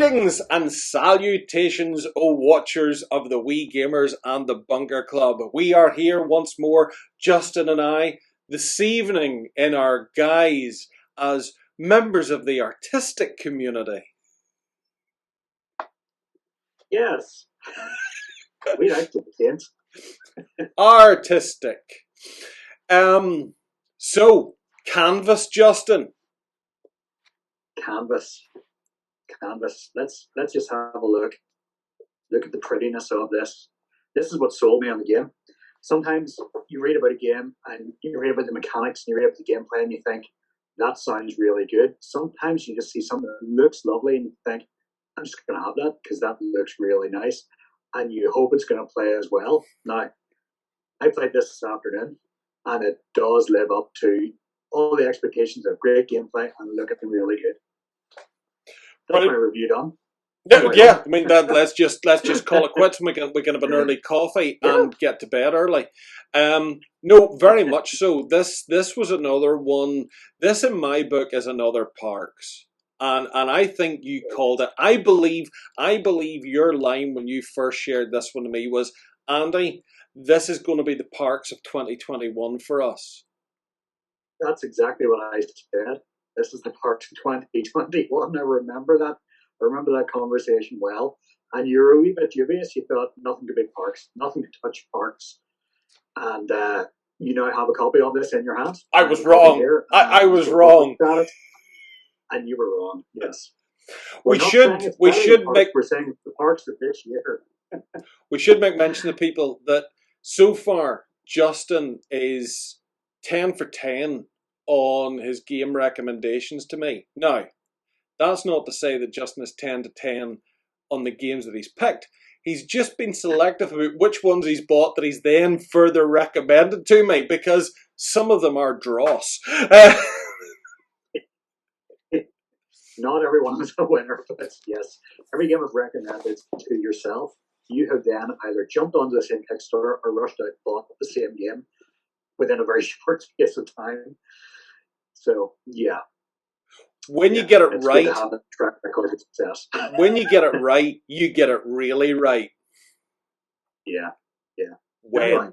Greetings and salutations, O watchers of the Weegamers and the Bunker Club. We are here once more, Justin and I, this evening in our guise as members of the artistic community. Yes. We like to pretend. Artistic. So, Canvas, Justin. Canvas. Let's just have a look. Look at the prettiness of this. This is what sold me on the game. Sometimes you read about a game and you read about the mechanics and you read about the gameplay and you think, that sounds really good. Sometimes you just see something that looks lovely and you think, I'm just going to have that because that looks really nice. And you hope it's going to play as well. Now, I played this afternoon and it does live up to all the expectations of great gameplay and looking really good. That's my review done. Yeah, I mean let's just call it quits. We can have an early coffee and get to bed early. No, very much so. This was another one. This in my book is another Parks. And I think you called it. I believe your line when you first shared this one to me was, Andy, this is going to be the Parks of 2021 for us. That's exactly what I said. This is the Parks of 2021. I remember that. I remember that conversation well. And you were a wee bit dubious. You thought nothing to beat Parks, nothing to touch Parks. And you now have a copy of this in your hands. I was wrong. I was wrong. And you were wrong. Yes. We should make. We're saying the Parks of this year. We should make mention to people that so far Justin is 10 for 10 on his game recommendations to me. Now, that's not to say that Justin is 10 to 10 on the games that he's picked. He's just been selective about which ones he's bought that he's then further recommended to me, because some of them are dross. Not everyone is a winner, but yes, every game I've recommended to yourself, you have then either jumped onto the same Kickstarter or rushed out and bought the same game within a very short space of time. So, yeah. When you get it right, good to have a track record of success. When you get it right, you get it really right. Yeah. When? Anyway,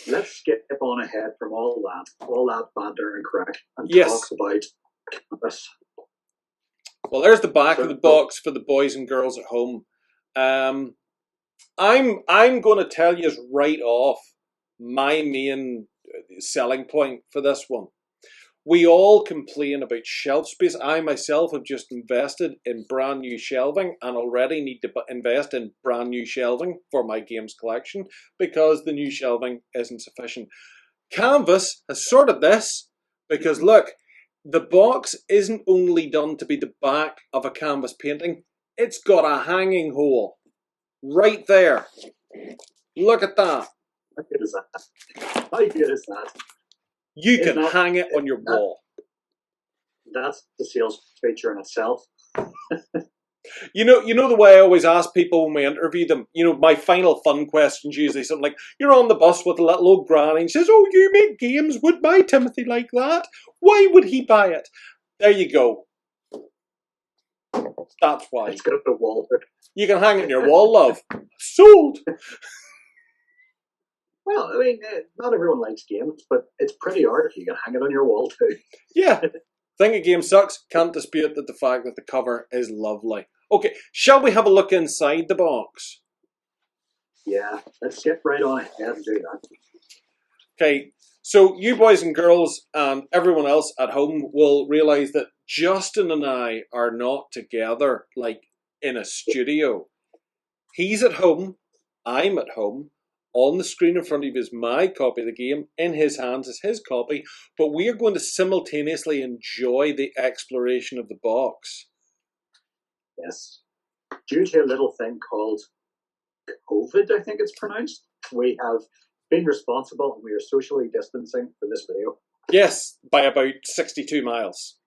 let's skip on ahead from all that banter and crack, and talk about Canvas. Well, there's the back of the box for the boys and girls at home. I'm going to tell you right off my main selling point for this one. We all complain about shelf space. I myself have just invested in brand new shelving and already need to invest in brand new shelving for my games collection because the new shelving isn't sufficient. Canvas has sorted this because look, the box isn't only done to be the back of a canvas painting, it's got a hanging hole right there. Look at that. How good is that? How good is that? You can hang it on your wall. That's the sales feature in itself. You know the way I always ask people when we interview them, my final fun question's usually something like, you're on the bus with a little old granny and says, oh, you make games, would my Timothy like that? Why would he buy it? There you go. That's why. It's got a wall. You can hang it on your wall, love. Sold! Well, I mean, not everyone likes games, but it's pretty art if you can hang it on your wall too. Yeah. Think a game sucks, can't dispute that the fact that the cover is lovely. Okay, shall we have a look inside the box? Yeah, let's skip right on ahead and do that. Okay, so you boys and girls and everyone else at home will realise that Justin and I are not together like in a studio. He's at home, I'm at home. On the screen in front of you is my copy of the game. In his hands is his copy. But we are going to simultaneously enjoy the exploration of the box. Yes. Due to a little thing called COVID, I think it's pronounced, we have been responsible and we are socially distancing for this video. Yes, by about 62 miles.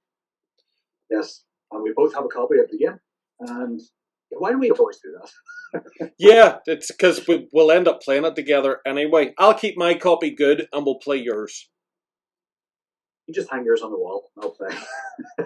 Yes. And we both have a copy of the game. And why do we always do that? Yeah, it's because we'll end up playing it together anyway. I'll keep my copy good and we'll play yours. You just hang yours on the wall. I'll play.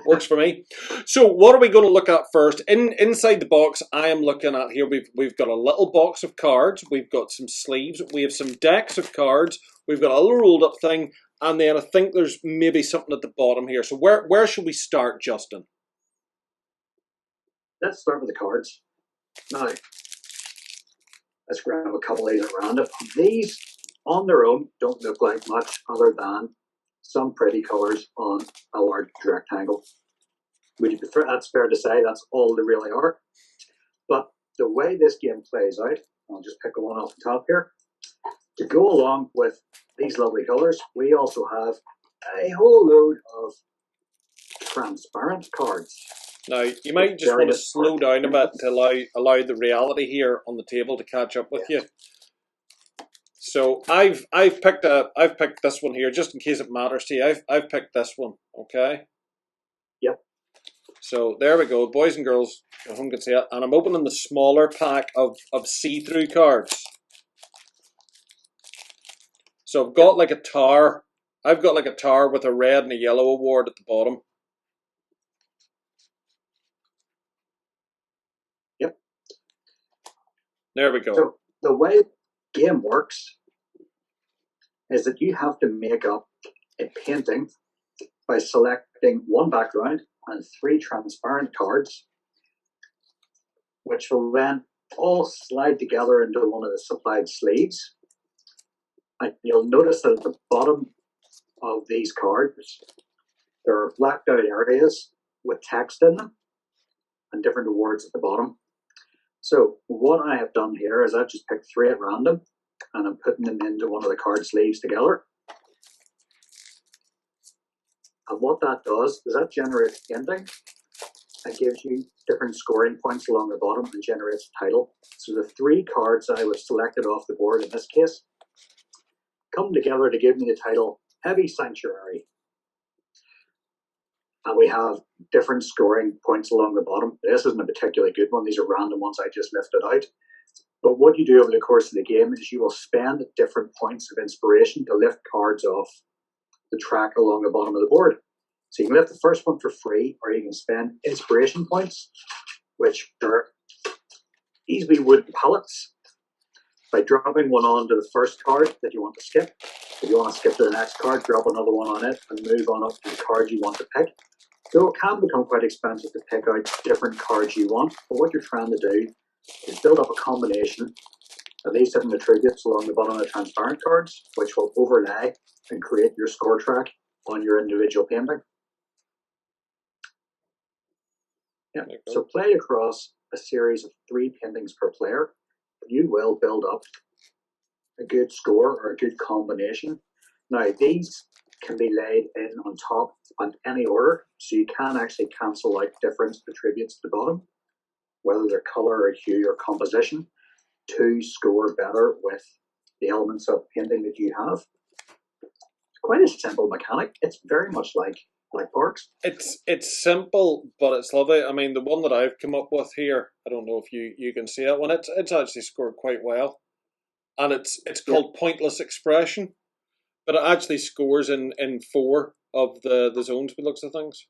Works for me. So what are we going to look at first? Inside the box, I am looking at here. We've got a little box of cards. We've got some sleeves. We have some decks of cards. We've got a little rolled up thing, and then I think there's maybe something at the bottom here. So where should we start, Justin? Let's start with the cards. Now, let's grab a couple of these at random. These, on their own, don't look like much other than some pretty colours on a large rectangle. Would you prefer? That's fair to say. That's all they really are. But the way this game plays out, I'll just pick one off the top here. To go along with these lovely colours, we also have a whole load of transparent cards. Now, you might just want to slow down a bit to allow the reality here on the table to catch up with you. So I've picked this one here just in case it matters to you. I've picked this one, okay? Yep. So there we go, boys and girls at home can see it, and I'm opening the smaller pack of see-through cards. So I've got like a tower. I've got like a tower with a red and a yellow award at the bottom. Yep. There we go. So the way the game works is that you have to make up a painting by selecting one background and 3 transparent cards, which will then all slide together into one of the supplied sleeves. And you'll notice that at the bottom of these cards, there are blacked out areas with text in them and different awards at the bottom. So what I have done here is I've just picked 3 at random and I'm putting them into one of the card sleeves together. And what that does is that generates painting and gives you different scoring points along the bottom and generates a title. So the 3 cards that I was selected off the board in this case come together to give me the title Heavy Sanctuary. And we have different scoring points along the bottom. This isn't a particularly good one. These are random ones I just lifted out. But what you do over the course of the game is you will spend different points of inspiration to lift cards off the track along the bottom of the board. So you can lift the first one for free, or you can spend inspiration points, which are these wee wooden pallets, by dropping one onto the first card that you want to skip. If you want to skip to the next card, drop another one on it and move on up to the card you want to pick. So it can become quite expensive to pick out different cards you want, but what you're trying to do is build up a combination of these different attributes along the bottom of the transparent cards, which will overlay and create your score track on your individual painting. Yeah. So play across a series of 3 paintings per player. You will build up a good score or a good combination. Now, these can be laid in on top on any order, so you can actually cancel out different attributes at the bottom, whether they're color or hue or composition, to score better with the elements of painting that you have. It's quite a simple mechanic. It's very much like Parks. It's simple, but it's lovely. I mean, the one that I've come up with here, I don't know if you can see it. When it's actually scored quite well, and it's called Pointless Expression, but it actually scores in 4 of the zones by the looks of things.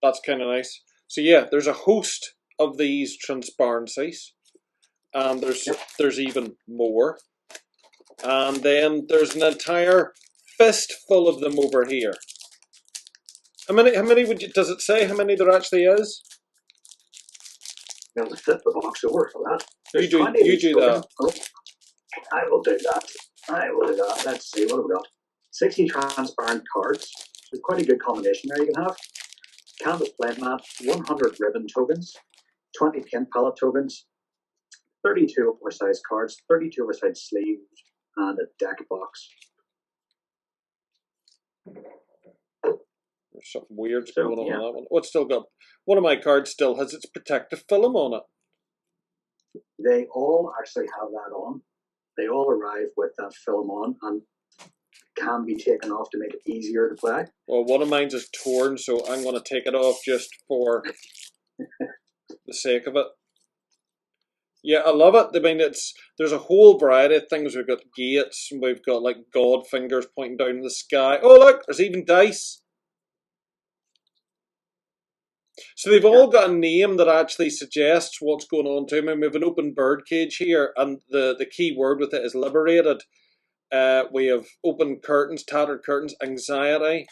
That's kind of nice. So yeah, there's a host of these transparencies, and there's even more, and then there's an entire fistful of them over here. How many does it say how many there actually is? Now, flip the box over for that. You do that. Oh, I will do that. Let's see, what have we got? 60 transparent cards. So quite a good combination there you can have. Canvas blend mat, 100 ribbon tokens, 20 paint palette tokens, 32 oversized cards, 32 oversized sleeves, and a deck box. There's something weird going on that one. What's still got? One of my cards still has its protective film on it. They all actually have that on. They all arrive with that film on and can be taken off to make it easier to play. Well, one of mine's is torn, so I'm going to take it off just for the sake of it. Yeah, I love it. I mean, there's a whole variety of things. We've got gates, and we've got like god fingers pointing down in the sky. Oh look, there's even dice. So they've Yeah, all got a name that actually suggests what's going on to them. And we have an open bird cage here, and the key word with it is liberated. We have open curtains, tattered curtains, anxiety.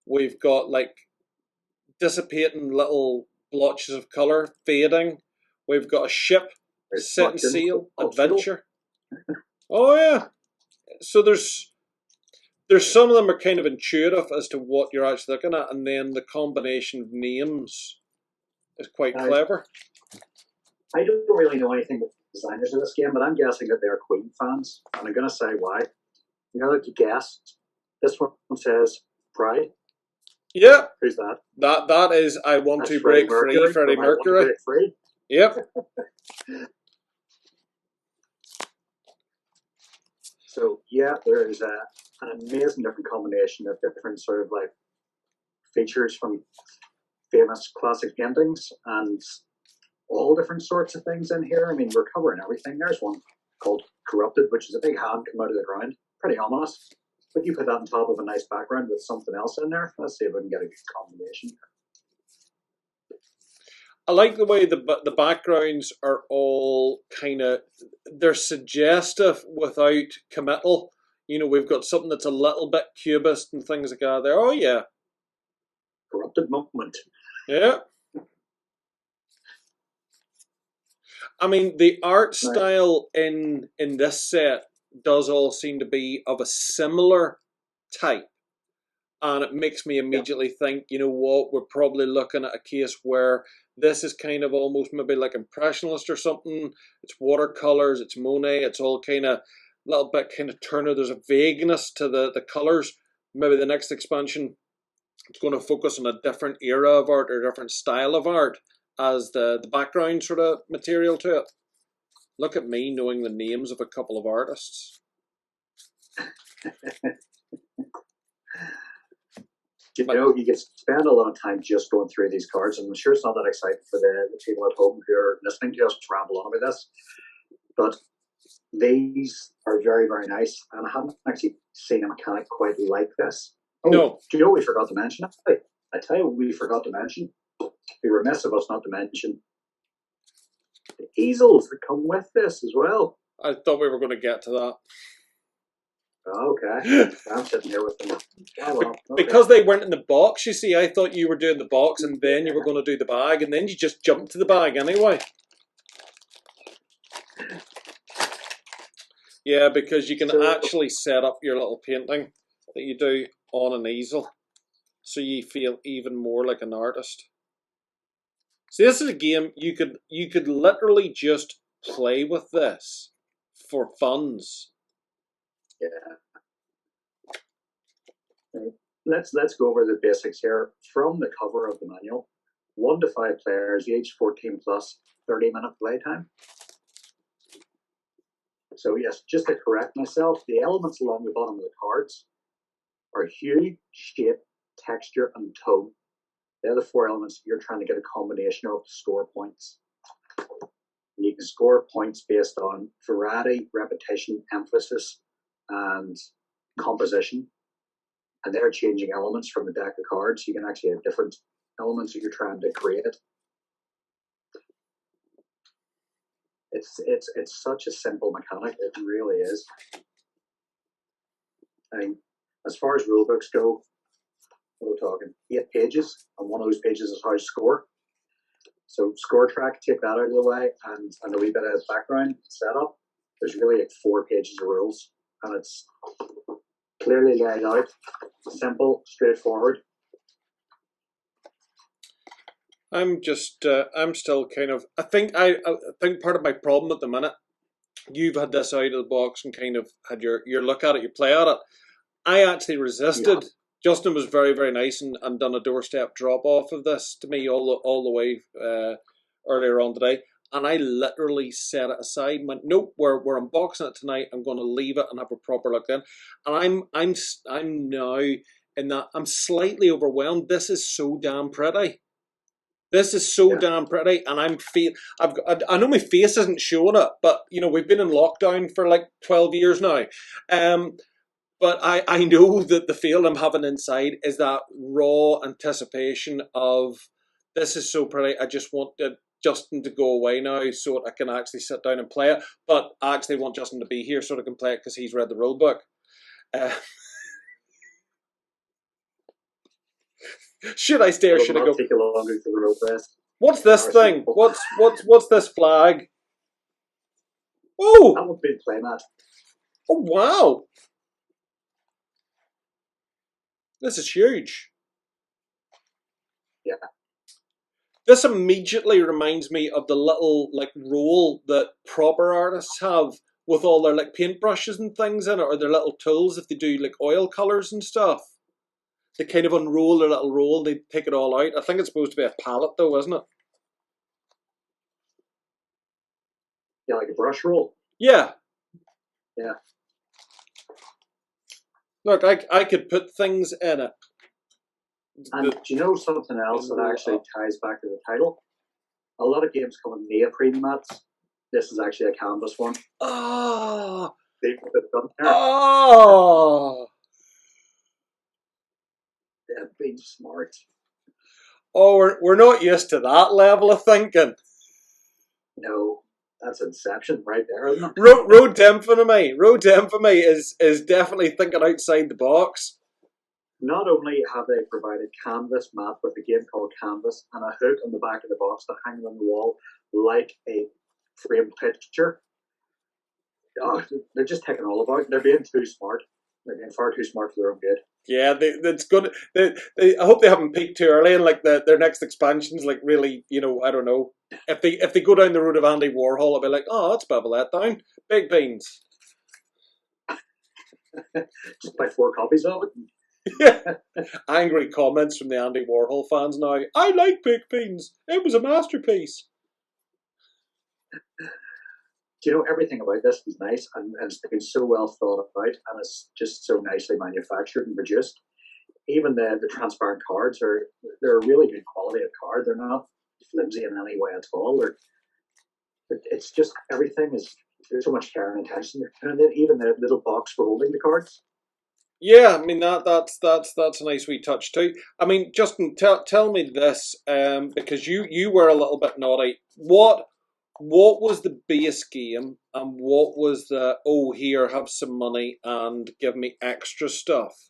We've got like dissipating little blotches of colour, fading. We've got a ship, there's setting fortune, sail, obstacle. adventure. Oh yeah. So there's some of them are kind of intuitive as to what you're actually looking at, and then the combination of names is quite Now, clever. I don't really know anything about the designers of this game, but I'm guessing that they're Queen fans, and I'm going to say why. You know, like you guessed, this one says Pride. Yeah, Who's that? that is I Want That's to Freddie Break Free, Mercury Freddie from I Want to Mercury. Break Free. Yep. So yeah, there is an amazing different combination of different sort of like features from famous classic paintings and all different sorts of things in here. I mean, we're covering everything. There's one called Corrupted, which is a big hand come out of the ground. Pretty ominous. But you put that on top of a nice background with something else in there. Let's see if we can get a good combination. I like the way the backgrounds are all kind of they're suggestive without committal. You know, we've got something that's a little bit cubist and things like that. There, oh yeah, Corrupted moment. yeah. I mean, the art Now, style in this set does all seem to be of a similar type, and it makes me yeah, immediately think, you know what, we're probably looking at a case where this is kind of almost maybe like impressionist or something. It's watercolors, it's Monet, it's all kind of a little bit kind of Turner. There's a vagueness to the colors. Maybe the next expansion it's going to focus on a different era of art or a different style of art as the background sort of material to it. Look at me knowing the names of a couple of artists. you But know, you can spend a lot of time just going through these cards, and I'm sure it's not that exciting for the people at home who are listening to us ramble on about this. But these are very, very nice, and I haven't actually seen a mechanic quite like this. Oh, no, do you know what we forgot to mention? I tell you what we forgot to mention. It'd be remiss of us not to mention the easels that come with this as well. I thought we were going to get to Okay, that. I'm sitting here with them. Oh well, okay. Because they weren't in the box, you see, I thought you were doing the box and then you were going to do the bag, and then you just jumped to the bag anyway. Yeah, because you can So actually set up your little painting that you do on an easel, so you feel even more like an artist. See, this is a game you could literally just play with this for funds. yeah, let's go over the basics here from the cover of the manual. 1 to 5 players, age 14 plus, 30-minute playtime. So yes, just to correct myself, the elements along the bottom of the cards are hue, shape, texture, and tone. They're the 4 elements you're trying to get a combination of to score points. And you can score points based on variety, repetition, emphasis, and composition. And they're changing elements from the deck of cards. You can actually have different elements that you're trying to create. It's such a simple mechanic. It really is. I mean, as far as rule books go, we're talking 8 pages, and one of those pages is how to score. So score track, take that out of the way, and a wee bit of background setup. There's really like 4 pages of rules, and it's clearly laid out, simple, straightforward. I'm still kind of. I think part of my problem at the minute. You've had this out of the box and kind of had your look at it, your play at it. I actually Yeah. resisted. Justin was very, very nice and done a doorstep drop off of this to me all the way earlier on today. And I literally set it aside and went, nope, we're unboxing it tonight. I'm going to leave it and have a proper look then. And I'm now in that I'm slightly overwhelmed. This is so damn pretty. This is so Yeah. damn pretty, and I know my face isn't showing it, but you know we've been in lockdown for like 12 years now. But I know that the feel I'm having inside is that raw anticipation of this is so pretty. I just want Justin to go away now so I can actually sit down and play it. But I actually want Justin to be here so I can play it because he's read the rule book. Should I stay or should I go? Take a longer to the road rest. What's this thing? What's this flag? Oh! That would be playmat. Oh wow! This is huge. Yeah. This immediately reminds me of the little like roll that proper artists have with all their like paintbrushes and things in it, or their little tools if they do like oil colours and stuff. They kind of unroll their little roll, they take it all out. I think it's supposed to be a palette though, isn't it? Yeah, like a brush roll. Yeah. Yeah. Look, I could put things in it. And do you know something else that actually ties back to the title? A lot of games come with neoprene mats. This is actually a canvas one. Oh! They put it on there. Oh! Yeah, being smart. Oh, we're not used to that level of thinking. No, that's Inception right there, isn't it? Road to Infamy. Road to Infamy is definitely thinking outside the box. Not only have they provided canvas mat with a game called Canvas and a hook on the back of the box to hang on the wall like a framed picture. Oh, they're just taking all about it. They're being too smart. They're being far too smart for their own good. Yeah, it's good. I hope they haven't peaked too early, and like their next expansion's like really, you know, I don't know. If they go down the road of Andy Warhol, I'll be like, oh, that's a bit of a letdown. Big beans. Just buy 4 copies of it. Yeah. Angry comments from the Andy Warhol fans now. I like Big Beans. It was a masterpiece. Do you know, everything about this is nice and it's been so well thought out and it's just so nicely manufactured and produced. Even the transparent cards they're a really good quality of card. They're not flimsy in any way at all. It's just everything is, there's so much care and attention in it. Even the little box for holding the cards. Yeah, I mean that's a nice wee touch too. I mean, Justin, tell me this, because you were a little bit naughty. What was the base game, and what was the here, have some money and give me extra stuff?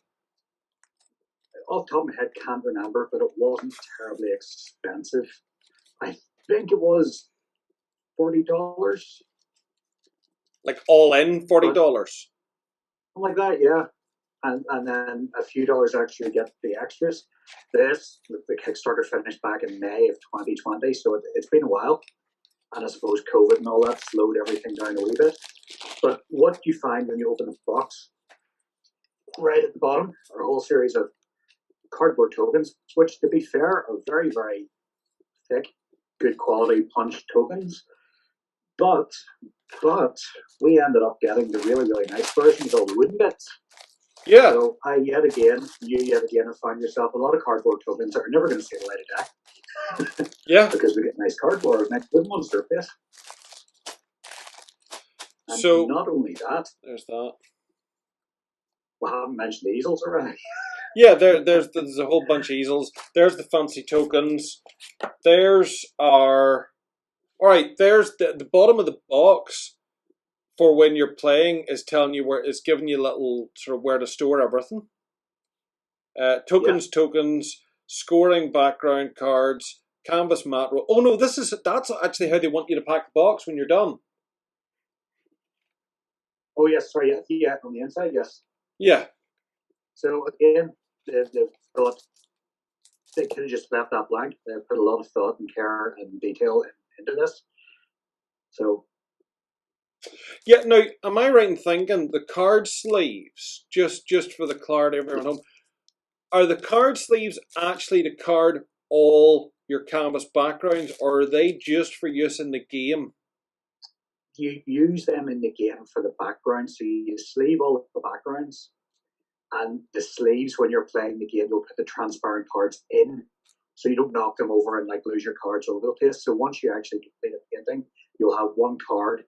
Off the top of my head, can't remember, but it wasn't terribly expensive. I think it was $40. Like all in $40. Something like that, yeah. And then a few dollars extra to get the extras. This, the Kickstarter finished back in May of 2020, so it's been a while. And I suppose COVID and all that slowed everything down a wee bit. But what you find when you open the box, right at the bottom, are a whole series of cardboard tokens, which, to be fair, are very, very thick, good quality punch tokens. But we ended up getting the really, really nice version with all the wooden bits. Yeah. So you yet again have found yourself a lot of cardboard tokens that are never going to see the light of day. Yeah. Because we get nice cardboard, nice wooden ones surface. And so not only that, there's that. We haven't mentioned the easels already. Yeah, there's a whole bunch of easels. There's the fancy tokens. There's our. All right, there's the bottom of the box for when you're playing is telling you where, it's giving you little sort of where to store everything. Tokens, scoring background cards, canvas mat roll. Oh no, that's actually how they want you to pack the box when you're done. Oh yes, sorry, yeah, on the inside, yes. Yeah. So again, they could have just left that blank. They put a lot of thought and care and detail into this. So yeah, now am I right in thinking the card sleeves, just for the clarity of everyone home, are the card sleeves actually to card all your canvas backgrounds, or are they just for use in the game? You use them in the game for the background, so you sleeve all of the backgrounds, and the sleeves, when you're playing the game, you'll put the transparent cards in. so you don't knock them over and like lose your cards all over the place. So once you actually complete a painting, you'll have one card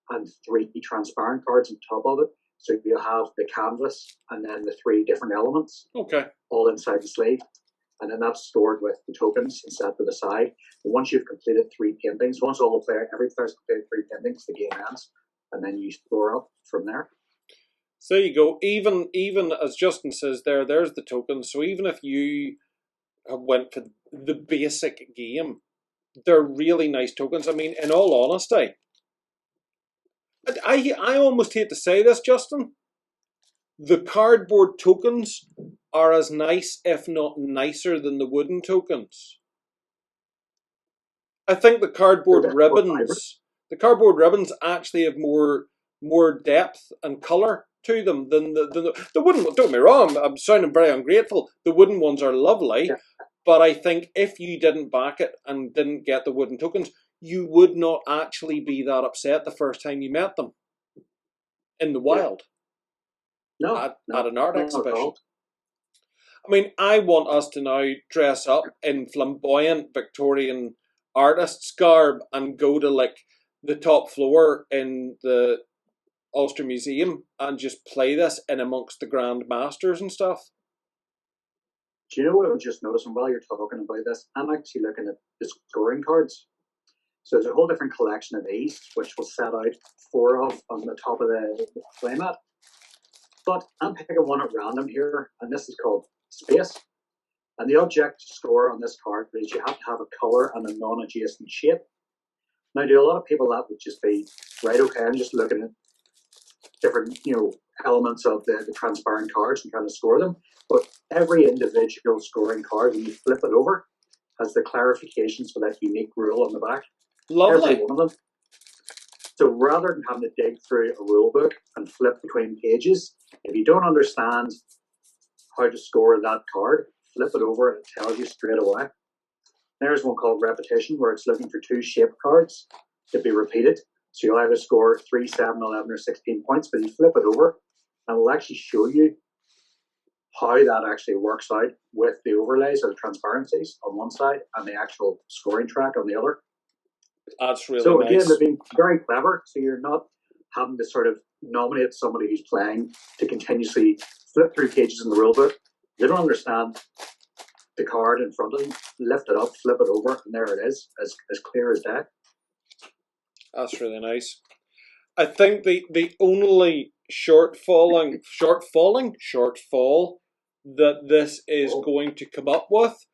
and 3 transparent cards on top of it. So you'll have the canvas and then the 3 different elements, all inside the sleeve. And then that's stored with the tokens and set to the side. And once you've completed 3 paintings, once every player's completed 3 paintings, the game ends, and then you store up from there. So there you go. Even as Justin says there's the tokens. So even if you went for the basic game, they're really nice tokens. I mean, in all honesty, I almost hate to say this, Justin. The cardboard tokens are as nice, if not nicer, than the wooden tokens. I think the cardboard ribbons actually have more depth and colour to them than the wooden ones. Don't get me wrong, I'm sounding very ungrateful. The wooden ones are lovely, but I think if you didn't back it and didn't get the wooden tokens, you would not actually be that upset the first time you met them in the wild. At an art exhibition. I mean, I want us to now dress up in flamboyant Victorian artist's garb and go to like the top floor in the Ulster Museum and just play this in amongst the Grand Masters and stuff. Do you know what I'm just noticing while you're talking about this? I'm actually looking at the scoring cards. So there's a whole different collection of these, which we'll set out 4 of on the top of the playmat. But I'm picking one at random here, and this is called Space. And the object to score on this card is you have to have a colour and a non-adjacent shape. Now, to a lot of people, that would just be, right, okay, I'm just looking at different, elements of the transparent cards and trying to score them. But every individual scoring card, when you flip it over, has the clarifications for that unique rule on the back. Lovely. Every one of them. So rather than having to dig through a rule book and flip between pages, if you don't understand how to score that card, flip it over and it tells you straight away. There's one called Repetition, where it's looking for 2 shape cards to be repeated. So you'll either score 3, 7, 11, or 16 points, but you flip it over and it will actually show you how that actually works out with the overlays or the transparencies on one side and the actual scoring track on the other. That's really so nice. Again, they've been very clever. So you're not having to sort of nominate somebody who's playing to continuously flip through pages in the rulebook. They don't understand the card in front of them. Lift it up, flip it over, and there it is, as clear as day. That's really nice. I think the only shortfall that this is going to come up with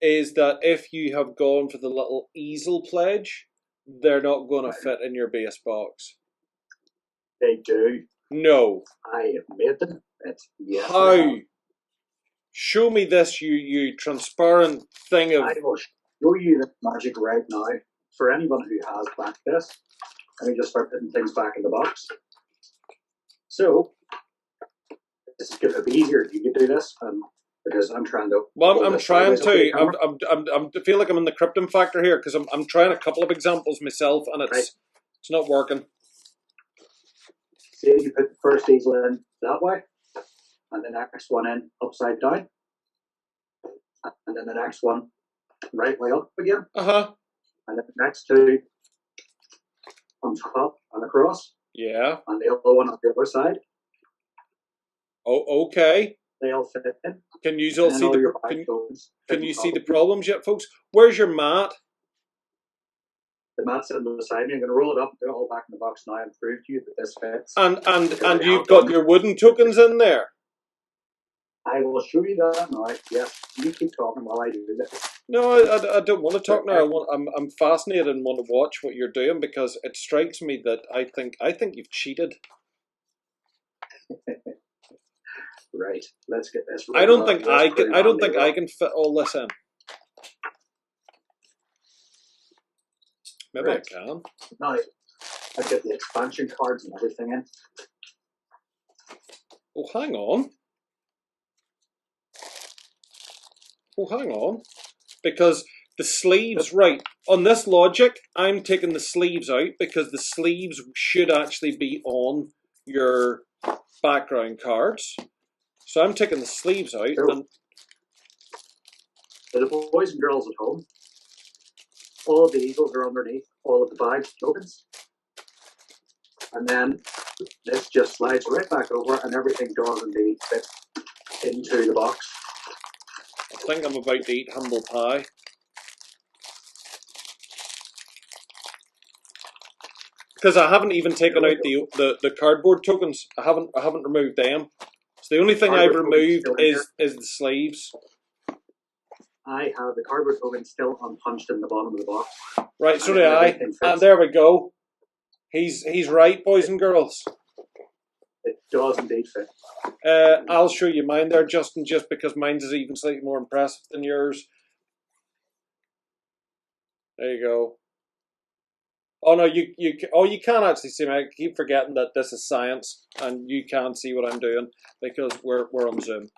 is that if you have gone for the little easel pledge, they're not going to fit in your base box. They do. No. I have made them. Yes. How? Show me this, you transparent thing of... I will show you the magic right now. For anyone who has backed this, let me just start putting things back in the box. So, this is going to be easier if you can do this, because I'm trying to... Well, I'm trying to. I feel like I'm in the Krypton factor here, because I'm trying a couple of examples myself, and it's not working. See, you put the first easel in that way, and the next one in upside down, and then the next one right way up again. And then the next 2 on top and across. Yeah. And the other one on the other side. Oh, okay. They all fit in. Can you all see can you see the problems yet, folks? Where's your mat? The mat's sitting beside me. I'm going to roll it up and put it all back in the box now and prove to you that this fits. And you've got your wooden tokens in there. I will show you that now. Yes, you keep talking while I do this. No, I don't want to talk now. I'm fascinated and want to watch what you're doing, because it strikes me that I think you've cheated. Right. Let's get this. I don't think I can fit all this in. Maybe I can. No, I get the expansion cards and everything in. Oh, hang on. Because the sleeves, right, on this logic, I'm taking the sleeves out, because the sleeves should actually be on your background cards. So I'm taking the sleeves out. Sure. And For the boys and girls at home, all of the eagles are underneath all of the bags tokens. And then this just slides right back over and everything does indeed fit into the box. I think I'm about to eat humble pie. Because I haven't even taken out the cardboard tokens. I haven't removed them. So the only thing I've removed is the sleeves. I have the cardboard token still unpunched in the bottom of the box. Right, so do I. And there we go. He's right, boys and girls. It does indeed fit. I'll show you mine there, Justin, just because mine's is even slightly more impressive than yours. There you go. Oh no, you can actually see me. I keep forgetting that this is science, and you can't see what I'm doing because we're on Zoom.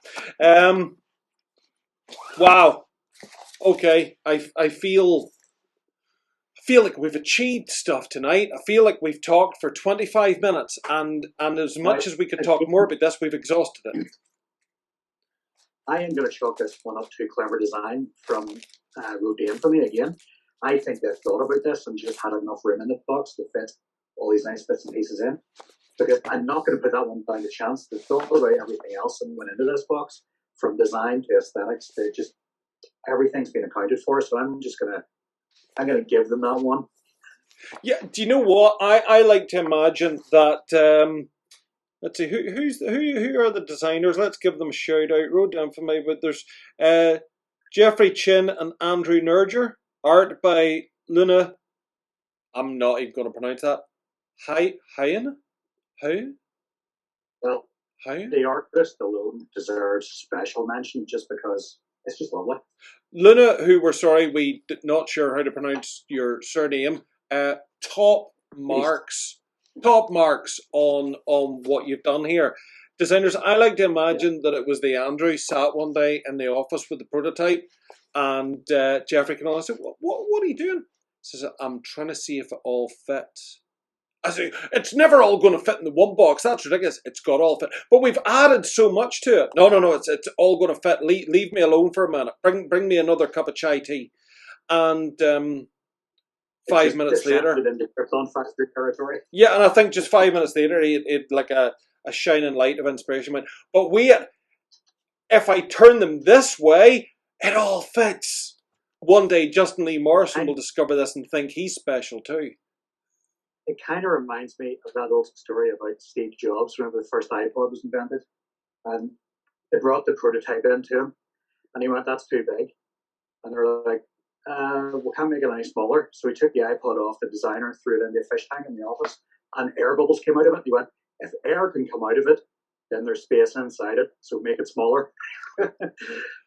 Wow. Okay, I feel like we've achieved stuff tonight. I feel like we've talked for 25 minutes, and as much as we could talk more about this, we've exhausted it. I am going to chalk this one up to clever design from Road to Infamy again. I think they've thought about this and just had enough room in the box to fit all these nice bits and pieces in. Because I'm not going to put that one down to chance. They've thought about everything else and went into this box, from design to aesthetics. They just, everything's been accounted for. So I'm going to give them that one. Yeah, do you know what? I like to imagine that. Let's see, who are the designers? Let's give them a shout out. Road to Infamy, but there's Jeffrey Chin and Andrew Nerger. Art by Luna. I'm not even going to pronounce that. Hyen? How? Well, the artist alone deserves special mention just because it's just lovely. Luna, who we're sorry, we did not sure how to pronounce your surname. Top marks on what you've done here. Designers, I like to imagine that it was the Andrew sat one day in the office with the prototype, and Jeffrey came on and said, what are you doing? He says, I'm trying to see if it all fits. I say, it's never all going to fit in the one box. That's ridiculous. It's got all fit. But we've added so much to it. No, it's all going to fit. Leave me alone for a minute. Bring me another cup of chai tea. And 5 minutes later, yeah, and I think just 5 minutes later, it like a shining light of inspiration went, but wait, if I turn them this way, it all fits. One day, Justin Lee Morrison will discover this and think he's special too. It kind of reminds me of that old story about Steve Jobs, whenever the first iPod was invented. And they brought the prototype into him, and he went, that's too big. And they were like, we can't make it any smaller. So he took the iPod off the designer and threw it into a fish tank in the office, and air bubbles came out of it. He went, if air can come out of it, then there's space inside it, so make it smaller.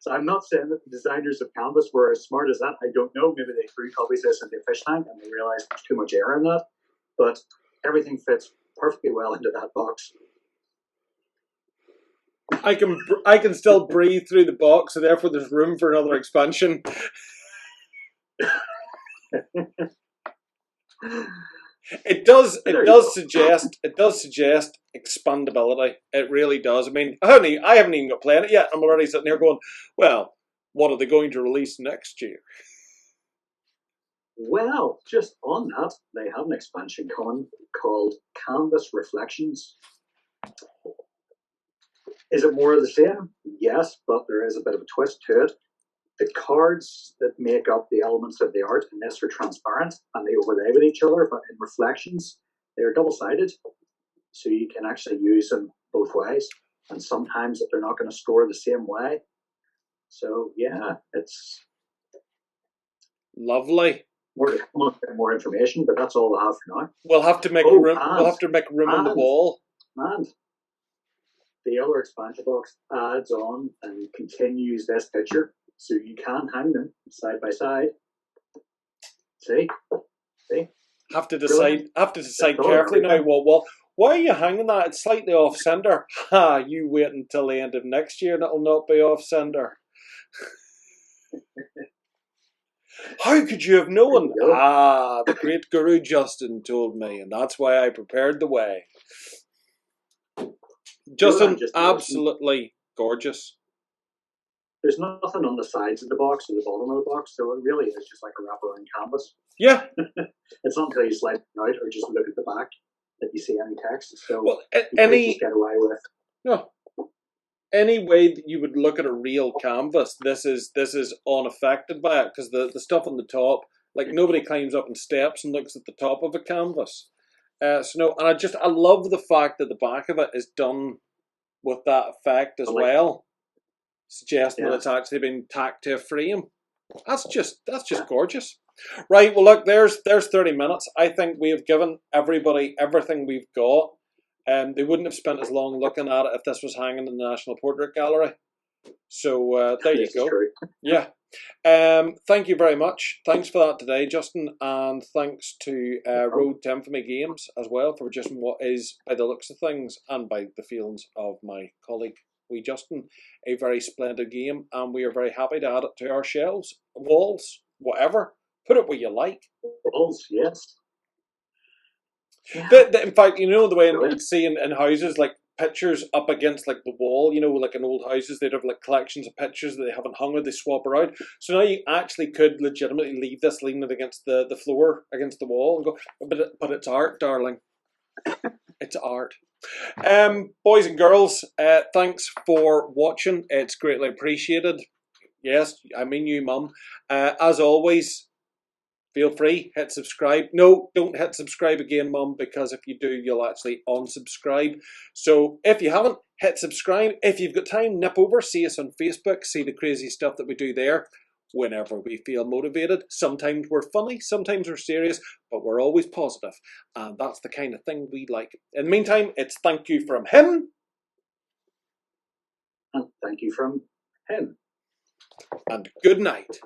So I'm not saying that the designers of Canvas were as smart as that. I don't know. Maybe they threw copies of this into a fish tank and they realized there's too much air in that. But everything fits perfectly well into that box. I can still breathe through the box, so therefore there's room for another expansion. It does suggest expandability. It really does. I mean, I haven't even got playing it yet. I'm already sitting here going, well, what are they going to release next year? Well, just on that, they have an expansion coming called Canvas Reflections. Is it more of the same? Yes, but there is a bit of a twist to it. The cards that make up the elements of the art in this are transparent and they overlay with each other, but in Reflections, they're double-sided. So you can actually use them both ways. And sometimes they're not going to score the same way. So, yeah, it's lovely. More information, but that's all I have for now. We'll have to make room. We'll have to make room on the wall. And the other expansion box adds on and continues this picture, so you can hang them side by side. See. Have to decide carefully now. Well, why are you hanging that? It's slightly off center. Ha! You wait until the end of next year, and it'll not be off center. How could you have known? The great Guru Justin told me, and that's why I prepared the way. Justin, absolutely gorgeous. there's nothing on the sides of the box or the bottom of the box, so it really is just like a wraparound canvas. Yeah. It's not until you slide it out or just look at the back that you see any text. So well, you could just get away with. No. Any way that you would look at a real canvas, this is unaffected by it, because the stuff on the top, like nobody climbs up in steps and looks at the top of a canvas. So no, and I love the fact that the back of it is done with that effect as well, suggesting that it's actually been tacked to a frame. That's just gorgeous. Right, well look, there's 30 minutes. I think we have given everybody everything we've got. They wouldn't have spent as long looking at it if this was hanging in the National Portrait Gallery. So there you go. Yeah. Thank you very much. Thanks for that today, Justin, and thanks to Road to Infamy Games as well for producing what is, by the looks of things and by the feelings of my colleague Wee Justin, a very splendid game, and we are very happy to add it to our shelves, walls, whatever. Put it where you like. Walls, yes. Yeah. In fact, you know the way you'd see in houses, like pictures up against like the wall, you know, like in old houses, they'd have like collections of pictures that they haven't hung or they swap around. So now you actually could legitimately leave this leaning against the floor, against the wall, and go, but it's art, darling. It's art. Boys and girls, thanks for watching. It's greatly appreciated. Yes, I mean you, Mum. As always, feel free, hit subscribe. No, don't hit subscribe again, Mum, because if you do, you'll actually unsubscribe. So if you haven't, hit subscribe. If you've got time, nip over, see us on Facebook, see the crazy stuff that we do there whenever we feel motivated. Sometimes we're funny, sometimes we're serious, but we're always positive. And that's the kind of thing we like. In the meantime, it's thank you from him. And thank you from him. And good night.